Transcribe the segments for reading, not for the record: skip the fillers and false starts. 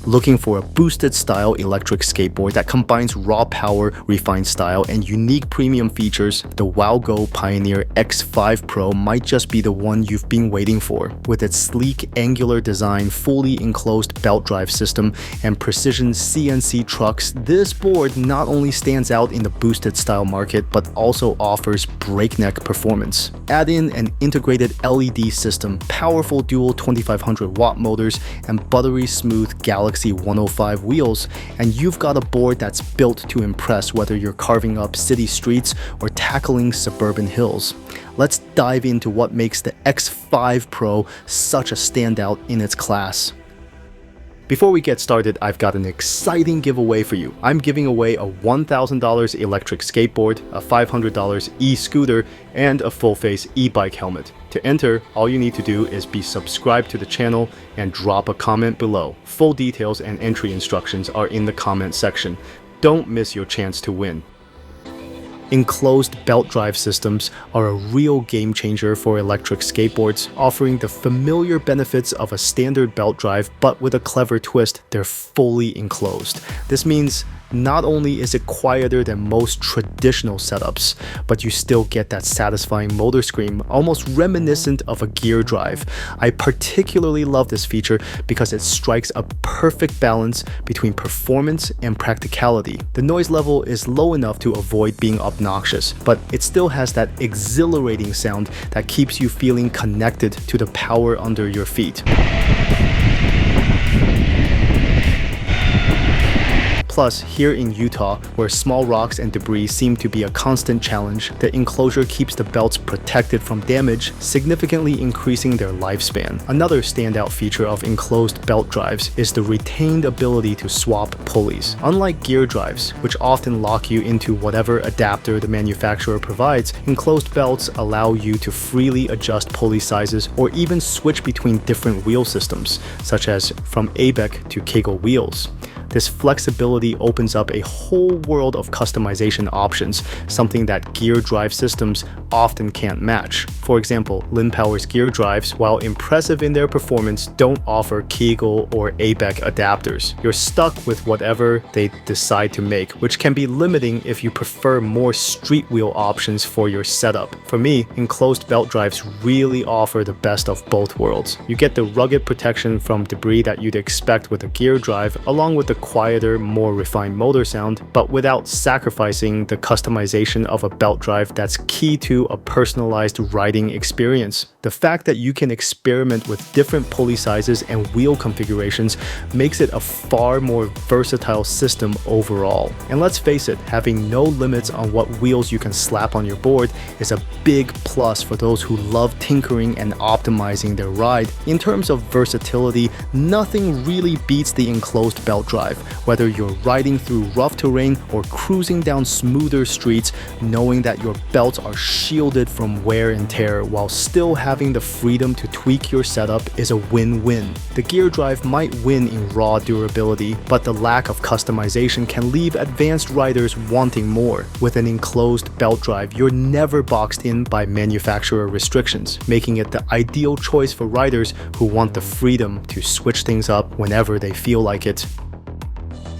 Looking for a boosted style electric skateboard that combines raw power, refined style, and unique premium features, the Wowgo Pioneer X5 Pro might just be the one you've been waiting for. With its sleek, angular design, fully enclosed belt drive system, and precision CNC trucks, this board not only stands out in the boosted style market, but also offers breakneck performance. Add in an integrated LED system, powerful dual 2500 watt motors, and buttery smooth Galaxy 105 wheels, and you've got a board that's built to impress whether you're carving up city streets or tackling suburban hills. Let's dive into what makes the X5 Pro such a standout in its class. Before we get started, I've got an exciting giveaway for you. I'm giving away a $1,000 electric skateboard, a $500 e-scooter, and a full-face e-bike helmet. To enter, all you need to do is be subscribed to the channel and drop a comment below. Full details and entry instructions are in the comment section. Don't miss your chance to win. Enclosed belt drive systems are a real game changer for electric skateboards, offering the familiar benefits of a standard belt drive, but with a clever twist, they're fully enclosed. This means not only is it quieter than most traditional setups, but you still get that satisfying motor scream, almost reminiscent of a gear drive. I particularly love this feature because it strikes a perfect balance between performance and practicality. The noise level is low enough to avoid being obnoxious, but it still has that exhilarating sound that keeps you feeling connected to the power under your feet. Plus, here in Utah, where small rocks and debris seem to be a constant challenge, the enclosure keeps the belts protected from damage, significantly increasing their lifespan. Another standout feature of enclosed belt drives is the retained ability to swap pulleys. Unlike gear drives, which often lock you into whatever adapter the manufacturer provides, enclosed belts allow you to freely adjust pulley sizes or even switch between different wheel systems, such as from ABEC to Kegel wheels. This flexibility opens up a whole world of customization options, something that gear drive systems often can't match. For example, Lin Power's gear drives, while impressive in their performance, don't offer Kegel or ABEC adapters. You're stuck with whatever they decide to make, which can be limiting if you prefer more street wheel options for your setup. For me, enclosed belt drives really offer the best of both worlds. You get the rugged protection from debris that you'd expect with a gear drive, along with the quieter, more refined motor sound, but without sacrificing the customization of a belt drive that's key to a personalized riding experience. The fact that you can experiment with different pulley sizes and wheel configurations makes it a far more versatile system overall. And let's face it, having no limits on what wheels you can slap on your board is a big plus for those who love tinkering and optimizing their ride. In terms of versatility, nothing really beats the enclosed belt drive. Whether you're riding through rough terrain or cruising down smoother streets, knowing that your belts are shielded from wear and tear while still having the freedom to tweak your setup is a win-win. The gear drive might win in raw durability, but the lack of customization can leave advanced riders wanting more. With an enclosed belt drive, you're never boxed in by manufacturer restrictions, making it the ideal choice for riders who want the freedom to switch things up whenever they feel like it.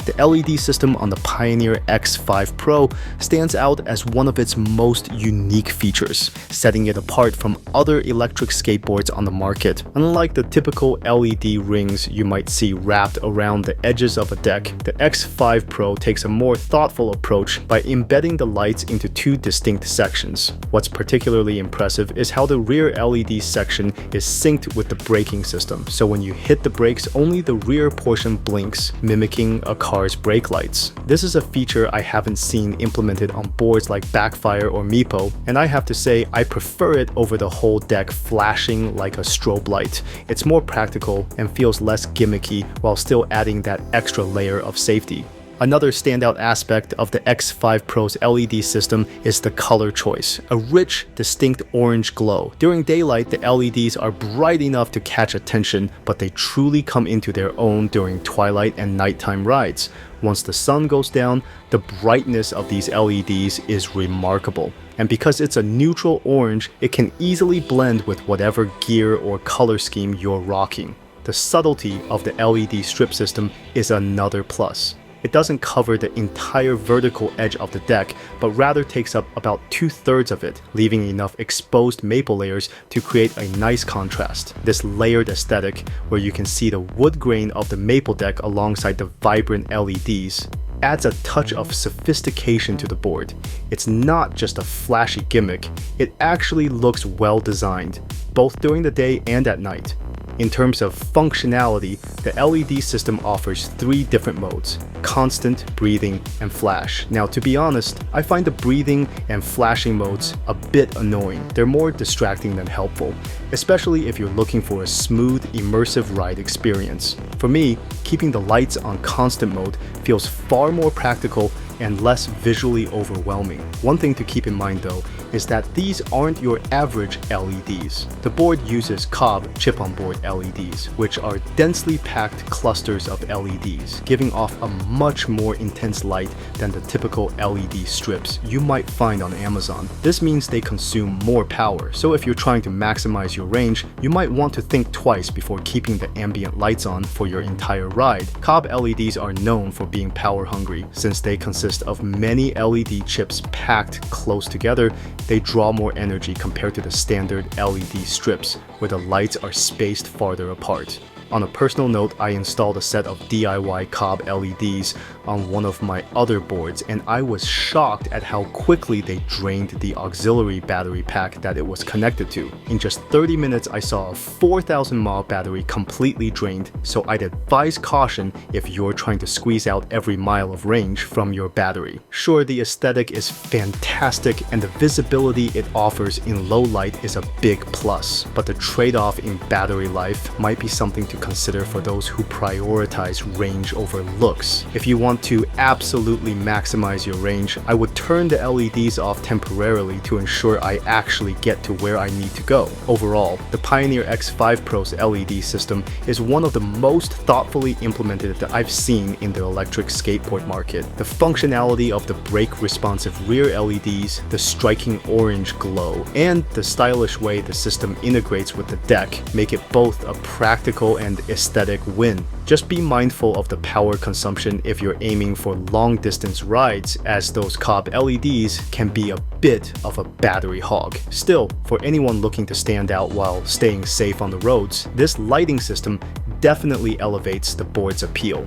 The LED system on the Pioneer X5 Pro stands out as one of its most unique features, setting it apart from other electric skateboards on the market. Unlike the typical LED rings you might see wrapped around the edges of a deck, the X5 Pro takes a more thoughtful approach by embedding the lights into two distinct sections. What's particularly impressive is how the rear LED section is synced with the braking system, so when you hit the brakes, only the rear portion blinks, mimicking a car's brake lights. This is a feature I haven't seen implemented on boards like Backfire or Meepo, and I have to say I prefer it over the whole deck flashing like a strobe light. It's more practical and feels less gimmicky while still adding that extra layer of safety. Another standout aspect of the X5 Pro's LED system is the color choice, a rich, distinct orange glow. During daylight, the LEDs are bright enough to catch attention, but they truly come into their own during twilight and nighttime rides. Once the sun goes down, the brightness of these LEDs is remarkable. And because it's a neutral orange, it can easily blend with whatever gear or color scheme you're rocking. The The subtlety of the LED strip system is another plus. It doesn't cover the entire vertical edge of the deck, but rather takes up about 2/3 of it, leaving enough exposed maple layers to create a nice contrast. This layered aesthetic, where you can see the wood grain of the maple deck alongside the vibrant LEDs, adds a touch of sophistication to the board. It's not just a flashy gimmick, it actually looks well designed, both during the day and at night. In terms of functionality, the LED system offers 3 different modes: constant, breathing, and flash. Now, to be honest, I find the breathing and flashing modes a bit annoying. They're more distracting than helpful, especially if you're looking for a smooth, immersive ride experience. For me, keeping the lights on constant mode feels far more practical and less visually overwhelming. One thing to keep in mind though is that these aren't your average LEDs. The board uses Cobb chip-on-board LEDs, which are densely packed clusters of LEDs, giving off a much more intense light than the typical LED strips you might find on Amazon. This means they consume more power, so if you're trying to maximize your range, you might want to think twice before keeping the ambient lights on for your entire ride. Cobb LEDs are known for being power hungry. Since they consist of many LED chips packed close together, they draw more energy compared to the standard LED strips, where the lights are spaced farther apart. On a personal note, I installed a set of DIY Cobb LEDs on one of my other boards, and I was shocked at how quickly they drained the auxiliary battery pack that it was connected to. In just 30 minutes, I saw a 4,000 mAh battery completely drained, so I'd advise caution if you're trying to squeeze out every mile of range from your battery. Sure, the aesthetic is fantastic and the visibility it offers in low light is a big plus, but the trade-off in battery life might be something to consider for those who prioritize range over looks. If you want to absolutely maximize your range, I would turn the LEDs off temporarily to ensure I actually get to where I need to go. Overall, the Pioneer X5 Pro's LED system is one of the most thoughtfully implemented that I've seen in the electric skateboard market. The functionality of the brake-responsive rear LEDs, the striking orange glow, and the stylish way the system integrates with the deck make it both a practical and aesthetic win. Just be mindful of the power consumption if you're aiming for long-distance rides, as those Cobb LEDs can be a bit of a battery hog. Still, for anyone looking to stand out while staying safe on the roads, this lighting system definitely elevates the board's appeal.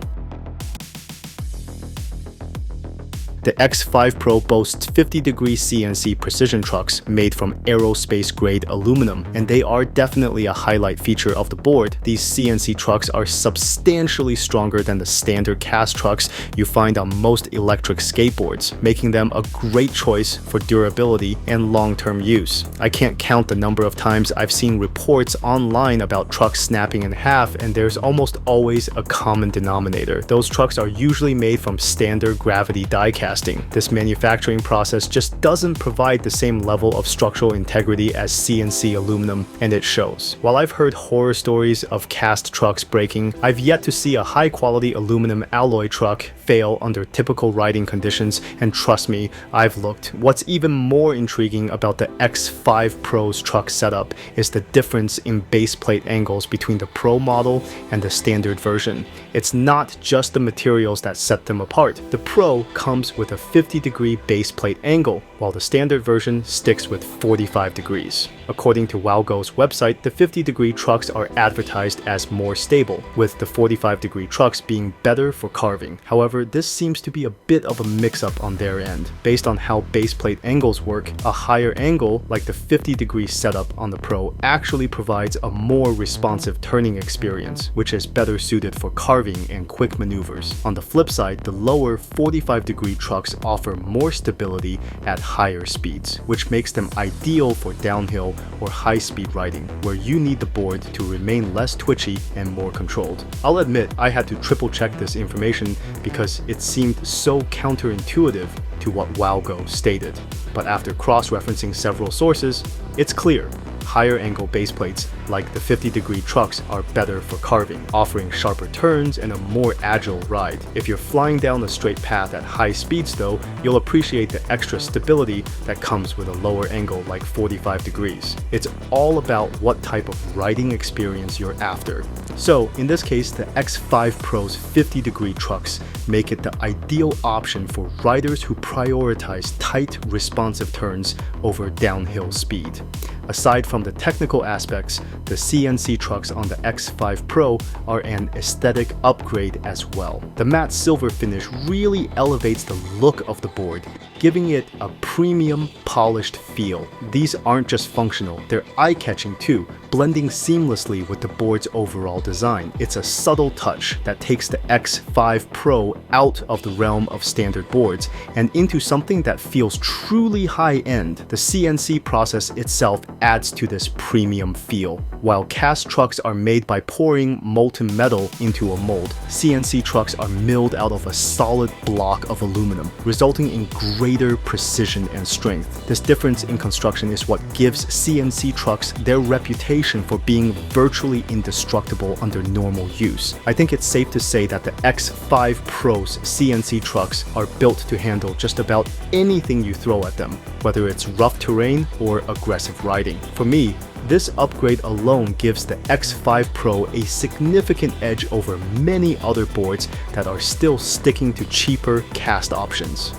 The X5 Pro boasts 50-degree CNC precision trucks made from aerospace-grade aluminum, and they are definitely a highlight feature of the board. These CNC trucks are substantially stronger than the standard cast trucks you find on most electric skateboards, making them a great choice for durability and long-term use. I can't count the number of times I've seen reports online about trucks snapping in half, and there's almost always a common denominator. Those trucks are usually made from standard gravity die casting. This manufacturing process just doesn't provide the same level of structural integrity as CNC aluminum, and it shows. While I've heard horror stories of cast trucks breaking, I've yet to see a high-quality aluminum alloy truck fail under typical riding conditions, and trust me, I've looked. What's even more intriguing about the X5 Pro's truck setup is the difference in base plate angles between the Pro model and the standard version. It's not just the materials that set them apart. The Pro comes with a 50-degree base plate angle, while the standard version sticks with 45 degrees. According to Wowgo's website, the 50-degree trucks are advertised as more stable, with the 45-degree trucks being better for carving. However, this seems to be a bit of a mix-up on their end. Based on how base plate angles work, a higher angle, like the 50-degree setup on the Pro, actually provides a more responsive turning experience, which is better suited for carving and quick maneuvers. On the flip side, the lower 45-degree trucks offer more stability at higher speeds, which makes them ideal for downhill or high-speed riding, where you need the board to remain less twitchy and more controlled. I'll admit I had to triple-check this information because it seemed so counterintuitive to what Wowgo stated. But after cross-referencing several sources, it's clear. Higher angle base plates, like the 50-degree trucks, are better for carving, offering sharper turns and a more agile ride. If you're flying down a straight path at high speeds though, you'll appreciate the extra stability that comes with a lower angle like 45 degrees. It's all about what type of riding experience you're after. So in this case, the X5 Pro's 50-degree trucks make it the ideal option for riders who prioritize tight, responsive turns over downhill speed. Aside from the technical aspects, the CNC trucks on the X5 Pro are an aesthetic upgrade as well. The matte silver finish really elevates the look of the board, giving it a premium, polished feel. These aren't just functional, they're eye-catching too, blending seamlessly with the board's overall design. It's a subtle touch that takes the X5 Pro out of the realm of standard boards and into something that feels truly high-end. The CNC process itself adds to this premium feel. While cast trucks are made by pouring molten metal into a mold, CNC trucks are milled out of a solid block of aluminum, resulting in greater precision and strength. This difference in construction is what gives CNC trucks their reputation for being virtually indestructible under normal use. I think it's safe to say that the X5 Pro's CNC trucks are built to handle just about anything you throw at them, whether it's rough terrain or aggressive riding. For me, this upgrade alone gives the X5 Pro a significant edge over many other boards that are still sticking to cheaper cast options.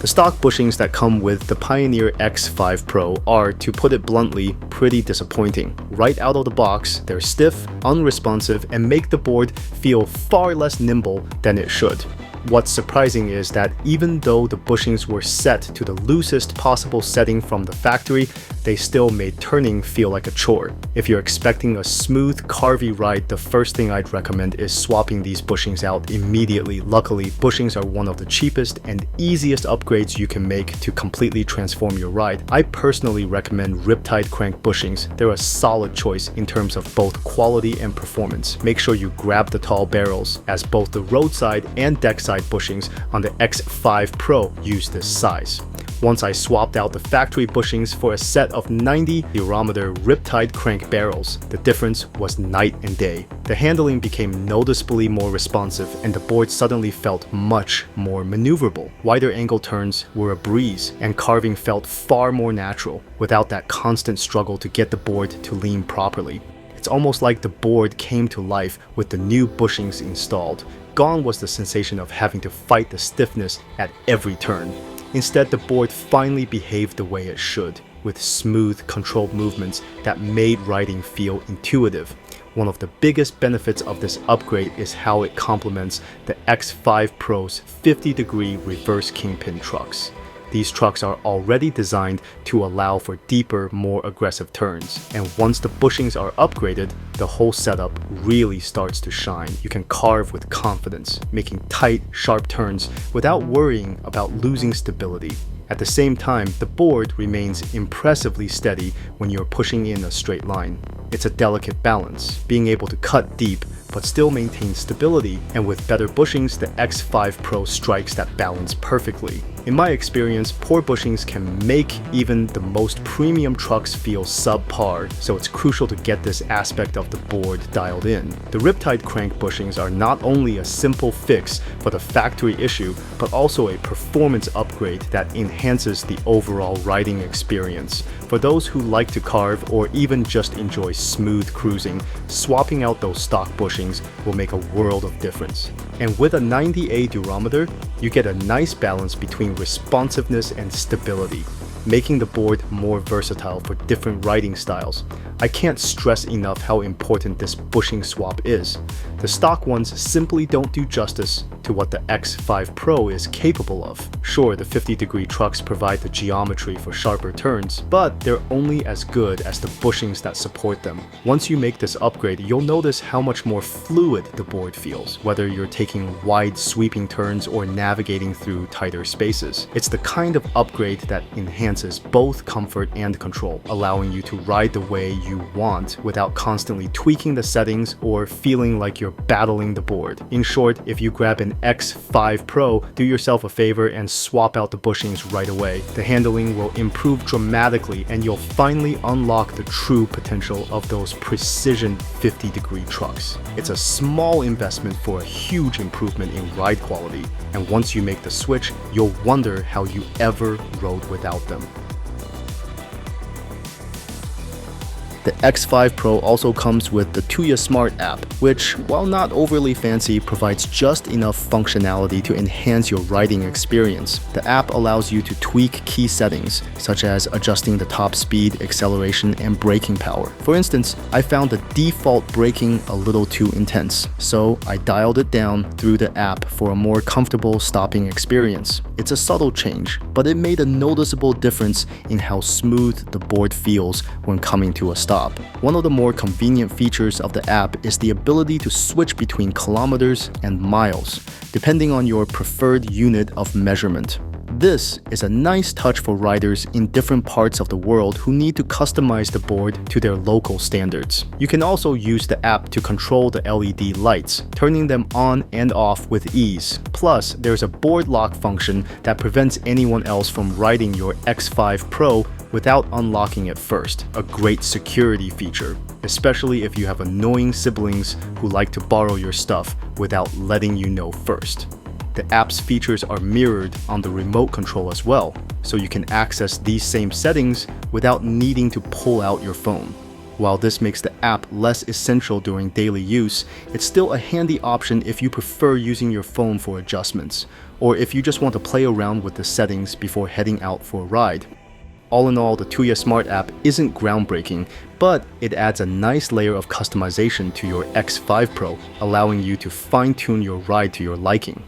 The stock bushings that come with the Pioneer X5 Pro are, to put it bluntly, pretty disappointing. Right out of the box, they're stiff, unresponsive, and make the board feel far less nimble than it should. What's surprising is that even though the bushings were set to the loosest possible setting from the factory, they still made turning feel like a chore. If you're expecting a smooth, carvy ride, the first thing I'd recommend is swapping these bushings out immediately. Luckily, bushings are one of the cheapest and easiest upgrades you can make to completely transform your ride. I personally recommend Riptide crank bushings. They're a solid choice in terms of both quality and performance. Make sure you grab the tall barrels, as both the roadside and deck side bushings on the X5 Pro use this size. Once I swapped out the factory bushings for a set of 90 durometer Riptide crank barrels, the difference was night and day. The handling became noticeably more responsive and the board suddenly felt much more maneuverable. Wider angle turns were a breeze and carving felt far more natural without that constant struggle to get the board to lean properly. It's almost like the board came to life with the new bushings installed. Gone was the sensation of having to fight the stiffness at every turn. Instead, the board finally behaved the way it should, with smooth, controlled movements that made riding feel intuitive. One of the biggest benefits of this upgrade is how it complements the X5 Pro's 50-degree reverse kingpin trucks. These trucks are already designed to allow for deeper, more aggressive turns, and once the bushings are upgraded, the whole setup really starts to shine. You can carve with confidence, making tight, sharp turns without worrying about losing stability. At the same time, the board remains impressively steady when you're pushing in a straight line. It's a delicate balance, being able to cut deep but still maintain stability, and with better bushings, the X5 Pro strikes that balance perfectly. In my experience, poor bushings can make even the most premium trucks feel subpar, so it's crucial to get this aspect of the board dialed in. The Riptide crank bushings are not only a simple fix for the factory issue, but also a performance upgrade that enhances the overall riding experience. For those who like to carve or even just enjoy smooth cruising, swapping out those stock bushings will make a world of difference. And with a 90A durometer, you get a nice balance between responsiveness and stability, making the board more versatile for different riding styles. I can't stress enough how important this bushing swap is. The stock ones simply don't do justice to what the X5 Pro is capable of. Sure, the 50-degree trucks provide the geometry for sharper turns, but they're only as good as the bushings that support them. Once you make this upgrade, you'll notice how much more fluid the board feels, whether you're taking wide sweeping turns or navigating through tighter spaces. It's the kind of upgrade that enhances both comfort and control, allowing you to ride the way you you want without constantly tweaking the settings or feeling like you're battling the board. In short, if you grab an X5 Pro, do yourself a favor and swap out the bushings right away. The handling will improve dramatically and you'll finally unlock the true potential of those precision 50-degree trucks. It's a small investment for a huge improvement in ride quality, and once you make the switch, you'll wonder how you ever rode without them. The X5 Pro also comes with the Tuya Smart app, which, while not overly fancy, provides just enough functionality to enhance your riding experience. The app allows you to tweak key settings, such as adjusting the top speed, acceleration, and braking power. For instance, I found the default braking a little too intense, so I dialed it down through the app for a more comfortable stopping experience. It's a subtle change, but it made a noticeable difference in how smooth the board feels when coming to a stop. One of the more convenient features of the app is the ability to switch between kilometers and miles, depending on your preferred unit of measurement. This is a nice touch for riders in different parts of the world who need to customize the board to their local standards. You can also use the app to control the LED lights, turning them on and off with ease. Plus, there's a board lock function that prevents anyone else from riding your X5 Pro without unlocking it first, a great security feature, especially if you have annoying siblings who like to borrow your stuff without letting you know first. The app's features are mirrored on the remote control as well, so you can access these same settings without needing to pull out your phone. While this makes the app less essential during daily use, it's still a handy option if you prefer using your phone for adjustments, or if you just want to play around with the settings before heading out for a ride. All in all, the Tuya Smart app isn't groundbreaking, but it adds a nice layer of customization to your X5 Pro, allowing you to fine-tune your ride to your liking.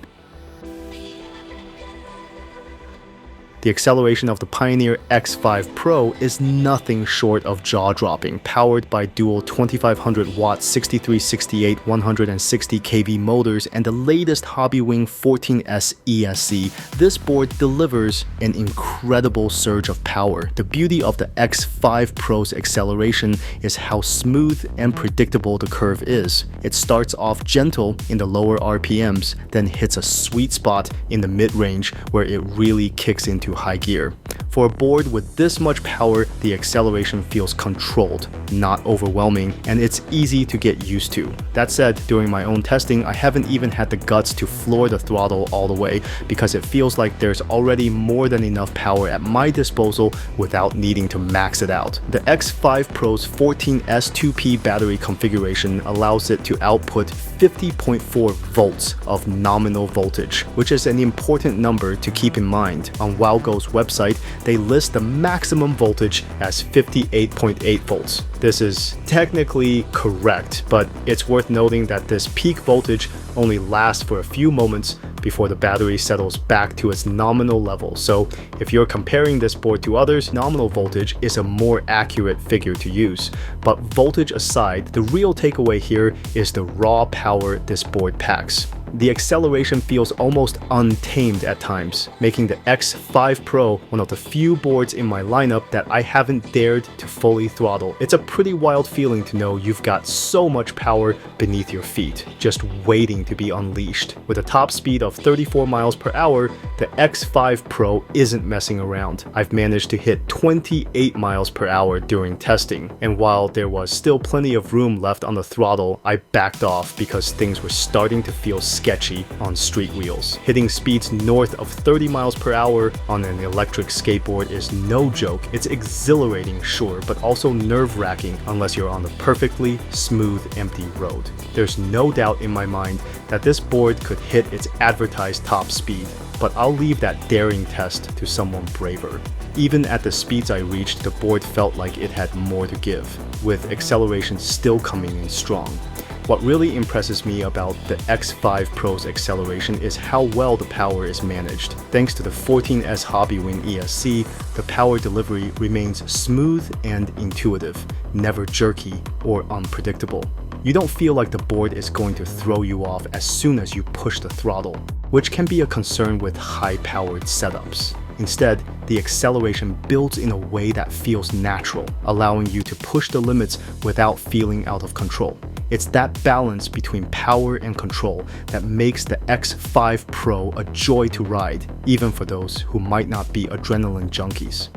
The acceleration of the Pioneer X5 Pro is nothing short of jaw-dropping. Powered by dual 2500-watt 6368 160 kV motors and the latest Hobbywing 14S ESC, this board delivers an incredible surge of power. The beauty of the X5 Pro's acceleration is how smooth and predictable the curve is. It starts off gentle in the lower RPMs, then hits a sweet spot in the mid-range where it really kicks into high gear. For a board with this much power, the acceleration feels controlled, not overwhelming, and it's easy to get used to. That said, during my own testing, I haven't even had the guts to floor the throttle all the way because it feels like there's already more than enough power at my disposal without needing to max it out. The X5 Pro's 14S2P battery configuration allows it to output 50.4 volts of nominal voltage, which is an important number to keep in mind. On Wowgo's website, they list the maximum voltage as 58.8 volts. This is technically correct, but it's worth noting that this peak voltage only lasts for a few moments before the battery settles back to its nominal level. So if you're comparing this board to others, nominal voltage is a more accurate figure to use. But voltage aside, the real takeaway here is the raw power this board packs. The acceleration feels almost untamed at times, making the X5 Pro one of the few boards in my lineup that I haven't dared to fully throttle. It's a pretty wild feeling to know you've got so much power beneath your feet, just waiting to be unleashed. With a top speed of 34 miles per hour, the X5 Pro isn't messing around. I've managed to hit 28 miles per hour during testing, and while there was still plenty of room left on the throttle, I backed off because things were starting to feel sketchy on street wheels. Hitting speeds north of 30 miles per hour on an electric skateboard is no joke. It's exhilarating, sure, but also nerve-wracking unless you're on the perfectly smooth, empty road. There's no doubt in my mind that this board could hit its advertised top speed, but I'll leave that daring test to someone braver. Even at the speeds I reached, the board felt like it had more to give, with acceleration still coming in strong. What really impresses me about the X5 Pro's acceleration is how well the power is managed. Thanks to the 14S Hobbywing ESC, the power delivery remains smooth and intuitive, never jerky or unpredictable. You don't feel like the board is going to throw you off as soon as you push the throttle, which can be a concern with high-powered setups. Instead, the acceleration builds in a way that feels natural, allowing you to push the limits without feeling out of control. It's that balance between power and control that makes the X5 Pro a joy to ride, even for those who might not be adrenaline junkies.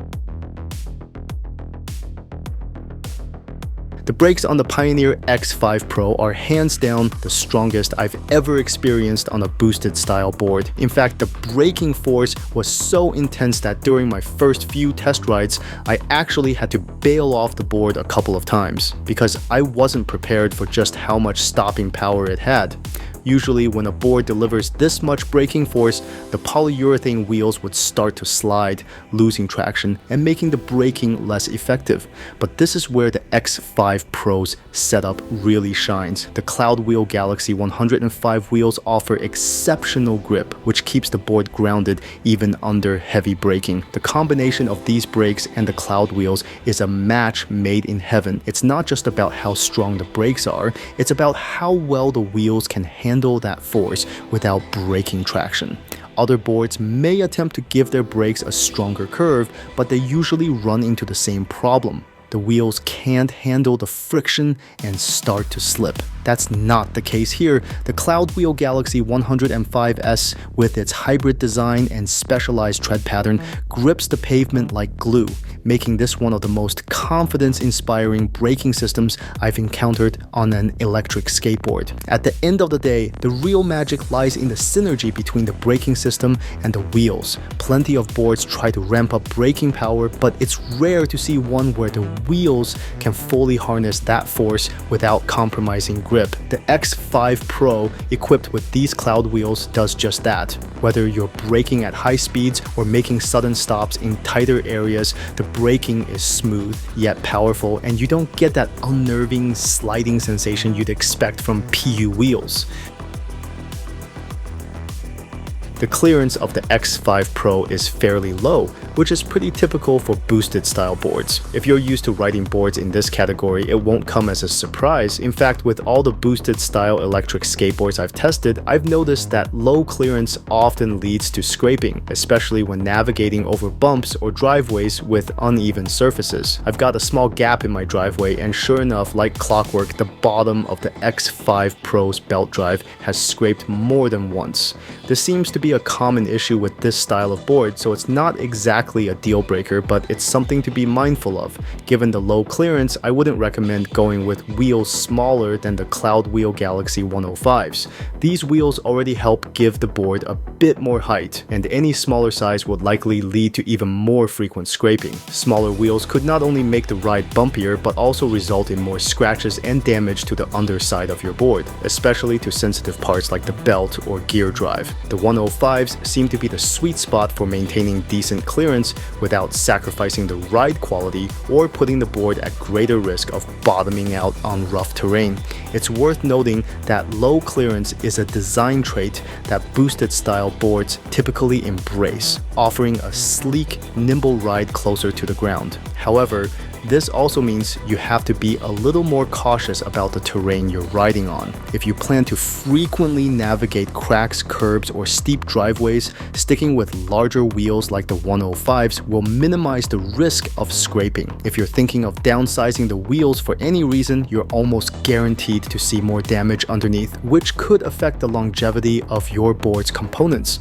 The brakes on the Pioneer X5 Pro are hands down the strongest I've ever experienced on a boosted style board. In fact, the braking force was so intense that during my first few test rides, I actually had to bail off the board a couple of times because I wasn't prepared for just how much stopping power it had. Usually when a board delivers this much braking force, the polyurethane wheels would start to slide, losing traction and making the braking less effective. But this is where the X5 Pro's setup really shines. The Cloud Wheel Galaxy 105 wheels offer exceptional grip, which keeps the board grounded even under heavy braking. The combination of these brakes and the Cloud wheels is a match made in heaven. It's not just about how strong the brakes are, it's about how well the wheels can handle that force without breaking traction. Other boards may attempt to give their brakes a stronger curve, but they usually run into the same problem. The wheels can't handle the friction and start to slip. That's not the case here. The Cloud Wheel Galaxy 105S, with its hybrid design and specialized tread pattern, grips the pavement like glue, making this one of the most confidence-inspiring braking systems I've encountered on an electric skateboard. At the end of the day, the real magic lies in the synergy between the braking system and the wheels. Plenty of boards try to ramp up braking power, but it's rare to see one where the wheels can fully harness that force without compromising grip. The X5 Pro, equipped with these Cloud wheels, does just that. Whether you're braking at high speeds or making sudden stops in tighter areas, the braking is smooth yet powerful, and you don't get that unnerving sliding sensation you'd expect from PU wheels. The clearance of the X5 Pro is fairly low, which is pretty typical for boosted style boards. If you're used to riding boards in this category, it won't come as a surprise. In fact, with all the boosted style electric skateboards I've tested, I've noticed that low clearance often leads to scraping, especially when navigating over bumps or driveways with uneven surfaces. I've got a small gap in my driveway, and sure enough, like clockwork, the bottom of the X5 Pro's belt drive has scraped more than once. This seems to be a common issue with this style of board, so it's not exactly a deal breaker, but it's something to be mindful of. Given the low clearance, I wouldn't recommend going with wheels smaller than the Cloud Wheel Galaxy 105s. These wheels already help give the board a bit more height, and any smaller size would likely lead to even more frequent scraping. Smaller wheels could not only make the ride bumpier, but also result in more scratches and damage to the underside of your board, especially to sensitive parts like the belt or gear drive. The 105s seem to be the sweet spot for maintaining decent clearance without sacrificing the ride quality or putting the board at greater risk of bottoming out on rough terrain. It's worth noting that low clearance is a design trait that boosted style boards typically embrace, offering a sleek, nimble ride closer to the ground. However, this also means you have to be a little more cautious about the terrain you're riding on. If you plan to frequently navigate cracks, curbs, or steep driveways, sticking with larger wheels like the 105s will minimize the risk of scraping. If you're thinking of downsizing the wheels for any reason, you're almost guaranteed to see more damage underneath, which could affect the longevity of your board's components.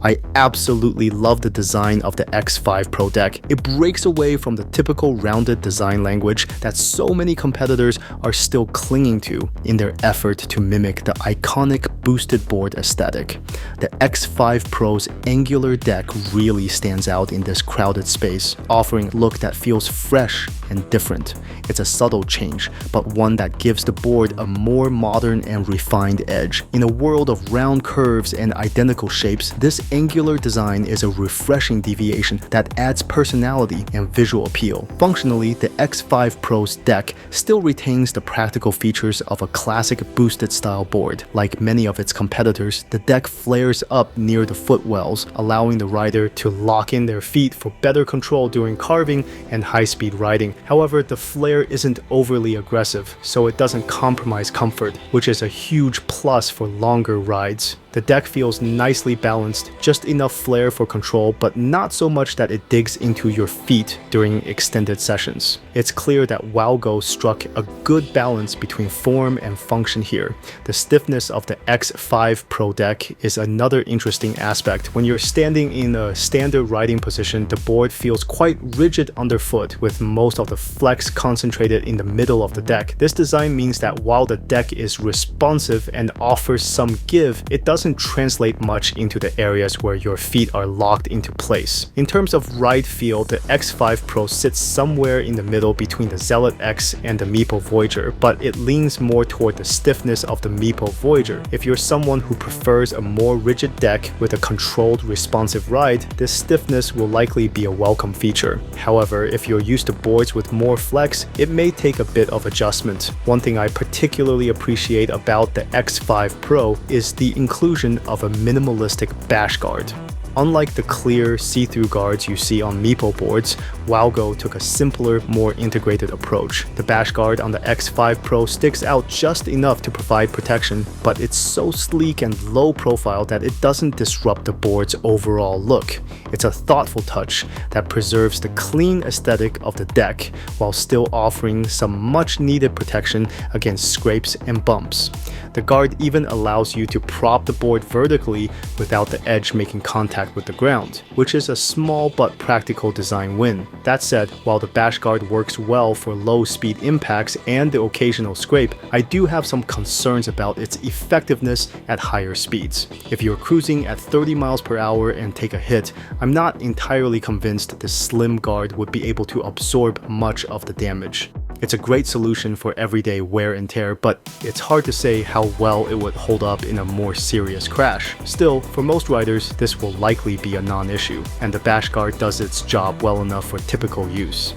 I absolutely love the design of the X5 Pro deck. It breaks away from the typical rounded design language that so many competitors are still clinging to in their effort to mimic the iconic boosted board aesthetic. The X5 Pro's angular deck really stands out in this crowded space, offering a look that feels fresh and different. It's a subtle change, but one that gives the board a more modern and refined edge. In a world of round curves and identical shapes, this angular design is a refreshing deviation that adds personality and visual appeal. Functionally, the X5 Pro's deck still retains the practical features of a classic boosted style board. Like many of its competitors, the deck flares up near the footwells, allowing the rider to lock in their feet for better control during carving and high-speed riding. However, the flare isn't overly aggressive, so it doesn't compromise comfort, which is a huge plus for longer rides. The deck feels nicely balanced, just enough flair for control, but not so much that it digs into your feet during extended sessions. It's clear that Wowgo struck a good balance between form and function here. The stiffness of the X5 Pro deck is another interesting aspect. When you're standing in a standard riding position, the board feels quite rigid underfoot, with most of the flex concentrated in the middle of the deck. This design means that while the deck is responsive and offers some give, it doesn't translate much into the areas where your feet are locked into place. In terms of ride feel, the X5 Pro sits somewhere in the middle between the Zealot X and the Meepo Voyager, but it leans more toward the stiffness of the Meepo Voyager. If you're someone who prefers a more rigid deck with a controlled, responsive ride, this stiffness will likely be a welcome feature. However, if you're used to boards with more flex, it may take a bit of adjustment. One thing I particularly appreciate about the X5 Pro is the inclusion of a minimalistic bash guard. Unlike the clear, see-through guards you see on Meepo boards, Wowgo took a simpler, more integrated approach. The bash guard on the X5 Pro sticks out just enough to provide protection, but it's so sleek and low profile that it doesn't disrupt the board's overall look. It's a thoughtful touch that preserves the clean aesthetic of the deck while still offering some much-needed protection against scrapes and bumps. The guard even allows you to prop the board vertically without the edge making contact with the ground, which is a small but practical design win. That said, while the bash guard works well for low speed impacts and the occasional scrape, I do have some concerns about its effectiveness at higher speeds. If you're cruising at 30 miles per hour and take a hit, I'm not entirely convinced the slim guard would be able to absorb much of the damage. It's a great solution for everyday wear and tear, but it's hard to say how well it would hold up in a more serious crash. Still, for most riders, this will likely be a non-issue, and the bash guard does its job well enough for typical use.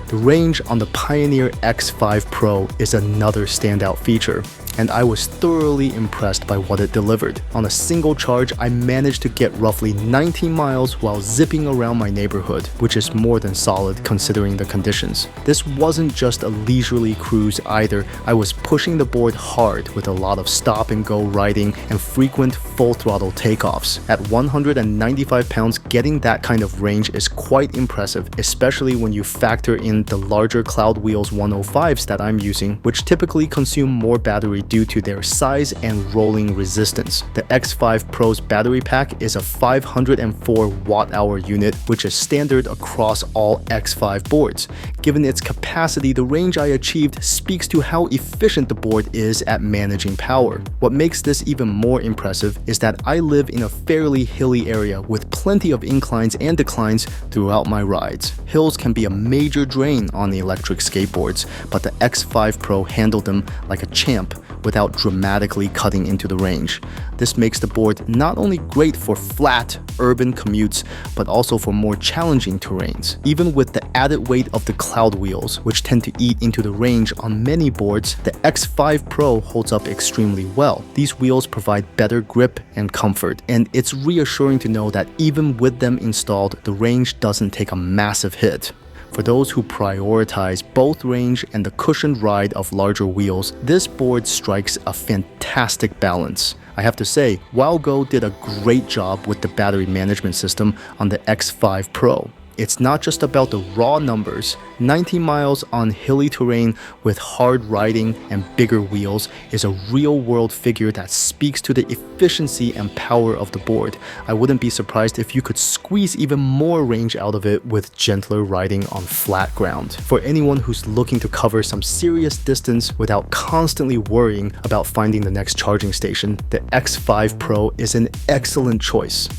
The range on the Pioneer X5 Pro is another standout feature, and I was thoroughly impressed by what it delivered. On a single charge, I managed to get roughly 19 miles while zipping around my neighborhood, which is more than solid considering the conditions. This wasn't just a leisurely cruise either. I was pushing the board hard with a lot of stop and go riding and frequent full throttle takeoffs. At 195 pounds, getting that kind of range is quite impressive, especially when you factor in the larger Cloud Wheels 105s that I'm using, which typically consume more battery due to their size and rolling resistance. The X5 Pro's battery pack is a 504 watt-hour unit, which is standard across all X5 boards. Given its capacity, the range I achieved speaks to how efficient the board is at managing power. What makes this even more impressive is that I live in a fairly hilly area with plenty of inclines and declines throughout my rides. Hills can be a major drain on the electric skateboards, but the X5 Pro handled them like a champ without dramatically cutting into the range. This makes the board not only great for flat, urban commutes, but also for more challenging terrains. Even with the added weight of the Cloud Wheels, which tend to eat into the range on many boards, the X5 Pro holds up extremely well. These wheels provide better grip and comfort, and it's reassuring to know that even with them installed, the range doesn't take a massive hit. For those who prioritize both range and the cushioned ride of larger wheels, this board strikes a fantastic balance. I have to say, Wowgo did a great job with the battery management system on the X5 Pro. It's not just about the raw numbers. 19 miles on hilly terrain with hard riding and bigger wheels is a real-world figure that speaks to the efficiency and power of the board. I wouldn't be surprised if you could squeeze even more range out of it with gentler riding on flat ground. For anyone who's looking to cover some serious distance without constantly worrying about finding the next charging station, the X5 Pro is an excellent choice.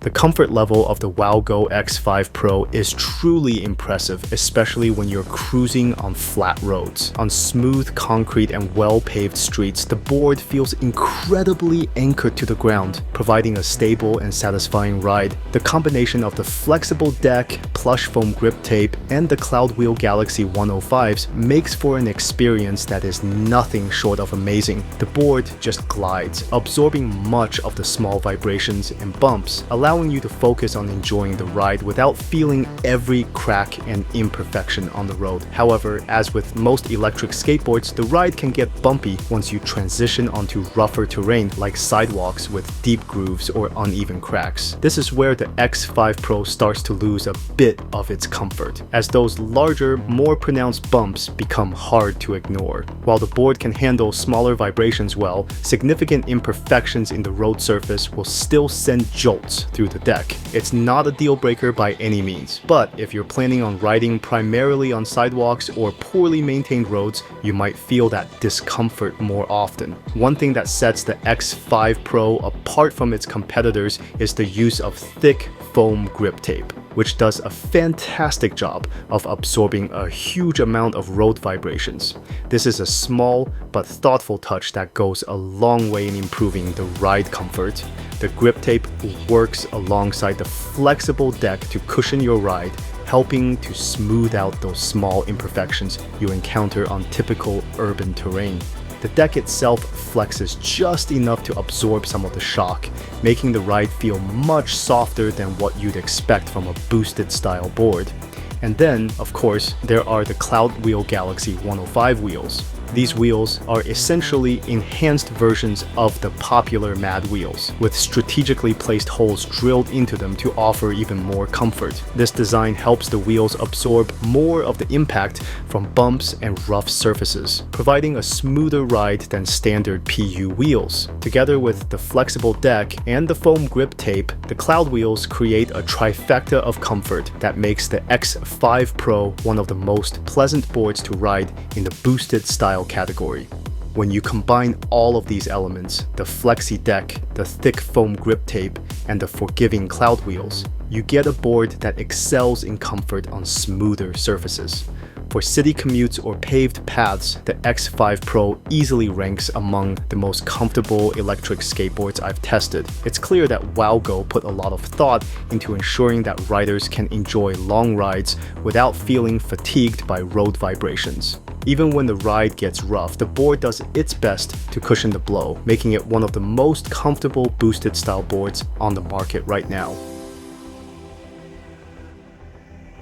The comfort level of the Wowgo X5 Pro is truly impressive, especially when you're cruising on flat roads. On smooth concrete and well-paved streets, the board feels incredibly anchored to the ground, providing a stable and satisfying ride. The combination of the flexible deck, plush foam grip tape, and the Cloud Wheel Galaxy 105s makes for an experience that is nothing short of amazing. The board just glides, absorbing much of the small vibrations and bumps, allowing allowing you to focus on enjoying the ride without feeling every crack and imperfection on the road. However, as with most electric skateboards, the ride can get bumpy once you transition onto rougher terrain like sidewalks with deep grooves or uneven cracks. This is where the X5 Pro starts to lose a bit of its comfort, as those larger, more pronounced bumps become hard to ignore. While the board can handle smaller vibrations well, significant imperfections in the road surface will still send jolts through the deck. It's not a deal breaker by any means, but if you're planning on riding primarily on sidewalks or poorly maintained roads, you might feel that discomfort more often. One thing that sets the X5 Pro apart from its competitors is the use of thick foam grip tape, which does a fantastic job of absorbing a huge amount of road vibrations. This is a small but thoughtful touch that goes a long way in improving the ride comfort. The grip tape works alongside the flexible deck to cushion your ride, helping to smooth out those small imperfections you encounter on typical urban terrain. The deck itself flexes just enough to absorb some of the shock, making the ride feel much softer than what you'd expect from a boosted style board. And then, of course, there are the Cloud Wheel Galaxy 105 wheels. These wheels are essentially enhanced versions of the popular Mad wheels, with strategically placed holes drilled into them to offer even more comfort. This design helps the wheels absorb more of the impact from bumps and rough surfaces, providing a smoother ride than standard PU wheels. Together with the flexible deck and the foam grip tape, the Cloud wheels create a trifecta of comfort that makes the X5 Pro one of the most pleasant boards to ride in the boosted style category. When you combine all of these elements, the flexi deck, the thick foam grip tape, and the forgiving Cloud wheels, you get a board that excels in comfort on smoother surfaces. For city commutes or paved paths, the X5 Pro easily ranks among the most comfortable electric skateboards I've tested. It's clear that Wowgo put a lot of thought into ensuring that riders can enjoy long rides without feeling fatigued by road vibrations. Even when the ride gets rough, the board does its best to cushion the blow, making it one of the most comfortable boosted style boards on the market right now.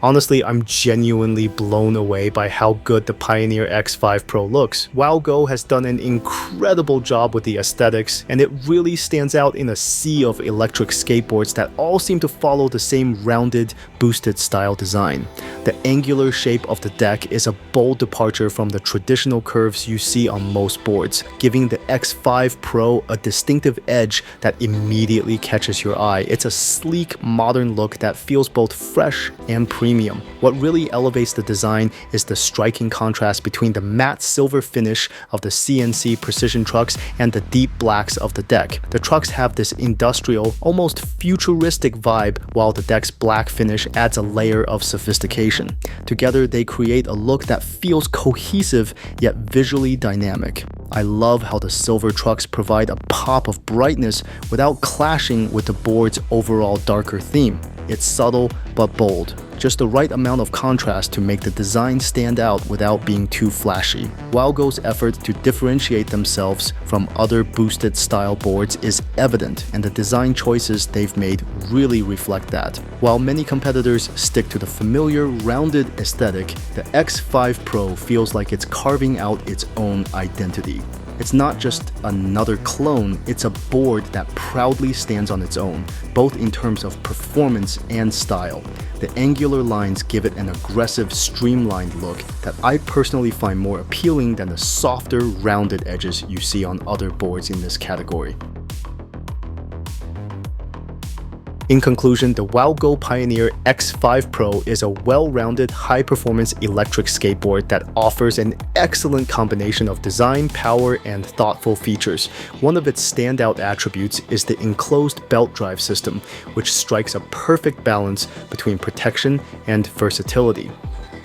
Honestly, I'm genuinely blown away by how good the Pioneer X5 Pro looks. Wowgo has done an incredible job with the aesthetics, and it really stands out in a sea of electric skateboards that all seem to follow the same rounded, boosted style design. The angular shape of the deck is a bold departure from the traditional curves you see on most boards, giving the X5 Pro a distinctive edge that immediately catches your eye. It's a sleek, modern look that feels both fresh and premium. What really elevates the design is the striking contrast between the matte silver finish of the CNC Precision Trucks and the deep blacks of the deck. The trucks have this industrial, almost futuristic vibe, while the deck's black finish adds a layer of sophistication. Together, they create a look that feels cohesive yet visually dynamic. I love how the silver trucks provide a pop of brightness without clashing with the board's overall darker theme. It's subtle but bold, just the right amount of contrast to make the design stand out without being too flashy. Wowgo's effort to differentiate themselves from other boosted style boards is evident, and the design choices they've made really reflect that. While many competitors stick to the familiar rounded aesthetic, the X5 Pro feels like it's carving out its own identity. It's not just another clone, it's a board that proudly stands on its own, both in terms of performance and style. The angular lines give it an aggressive, streamlined look that I personally find more appealing than the softer, rounded edges you see on other boards in this category. In conclusion, the Wowgo Pioneer X5 Pro is a well-rounded, high-performance electric skateboard that offers an excellent combination of design, power, and thoughtful features. One of its standout attributes is the enclosed belt drive system, which strikes a perfect balance between protection and versatility.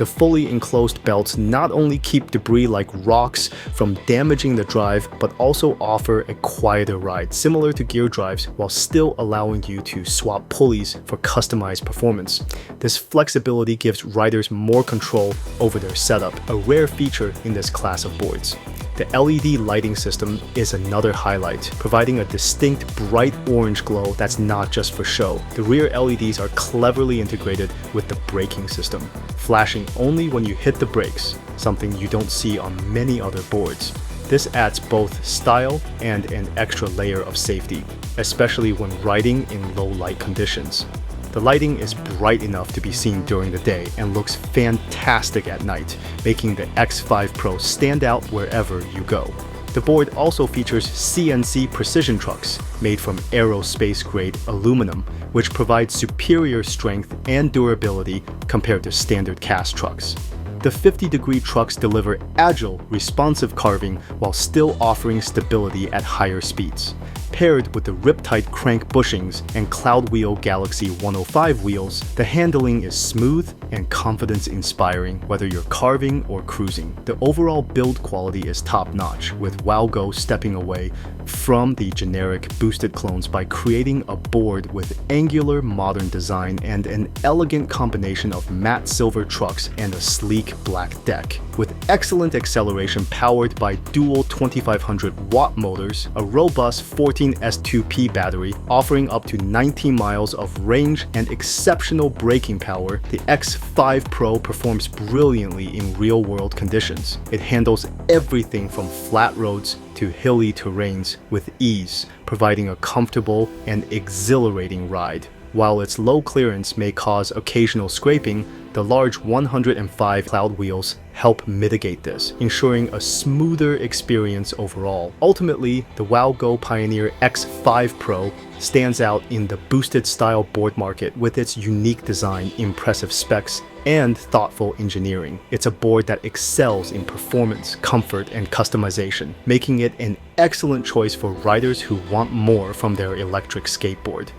The fully enclosed belts not only keep debris like rocks from damaging the drive, but also offer a quieter ride, similar to gear drives, while still allowing you to swap pulleys for customized performance. This flexibility gives riders more control over their setup, a rare feature in this class of boards. The LED lighting system is another highlight, providing a distinct bright orange glow that's not just for show. The rear LEDs are cleverly integrated with the braking system, flashing only when you hit the brakes, something you don't see on many other boards. This adds both style and an extra layer of safety, especially when riding in low light conditions. The lighting is bright enough to be seen during the day and looks fantastic at night, making the X5 Pro stand out wherever you go. The board also features CNC Precision Trucks, made from aerospace-grade aluminum, which provides superior strength and durability compared to standard cast trucks. The 50-degree trucks deliver agile, responsive carving while still offering stability at higher speeds. Paired with the Riptide crank bushings and Cloudwheel Galaxy 105 wheels, the handling is smooth and confidence-inspiring whether you're carving or cruising. The overall build quality is top-notch, with Wowgo stepping away from the generic boosted clones by creating a board with angular modern design and an elegant combination of matte silver trucks and a sleek black deck. With excellent acceleration powered by dual 2500-watt motors, a robust 14S2P battery offering up to 19 miles of range and exceptional braking power, the X5 Pro performs brilliantly in real-world conditions. It handles everything from flat roads to hilly terrains with ease, providing a comfortable and exhilarating ride. While its low clearance may cause occasional scraping, the large 105 cloud wheels help mitigate this, ensuring a smoother experience overall. Ultimately, the Wowgo Pioneer X5 Pro stands out in the boosted style board market with its unique design, impressive specs, and thoughtful engineering. It's a board that excels in performance, comfort, and customization, making it an excellent choice for riders who want more from their electric skateboard.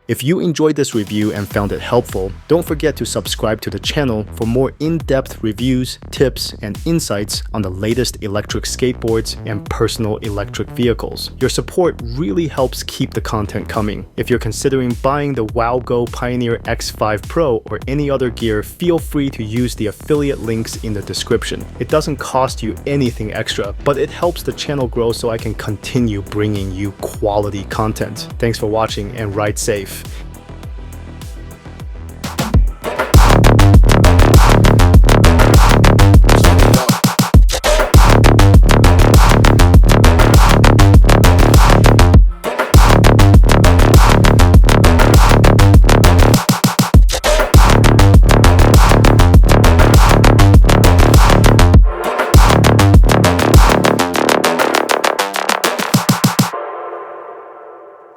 If you enjoyed this review and found it helpful, don't forget to subscribe to the channel for more in-depth reviews, tips, and insights on the latest electric skateboards and personal electric vehicles. Your support really helps keep the content coming. If you're considering buying the Wowgo Pioneer X5 Pro or any other gear, feel free to use the affiliate links in the description. It doesn't cost you anything extra, but it helps the channel grow so I can continue bringing you quality content. Thanks for watching and ride safe.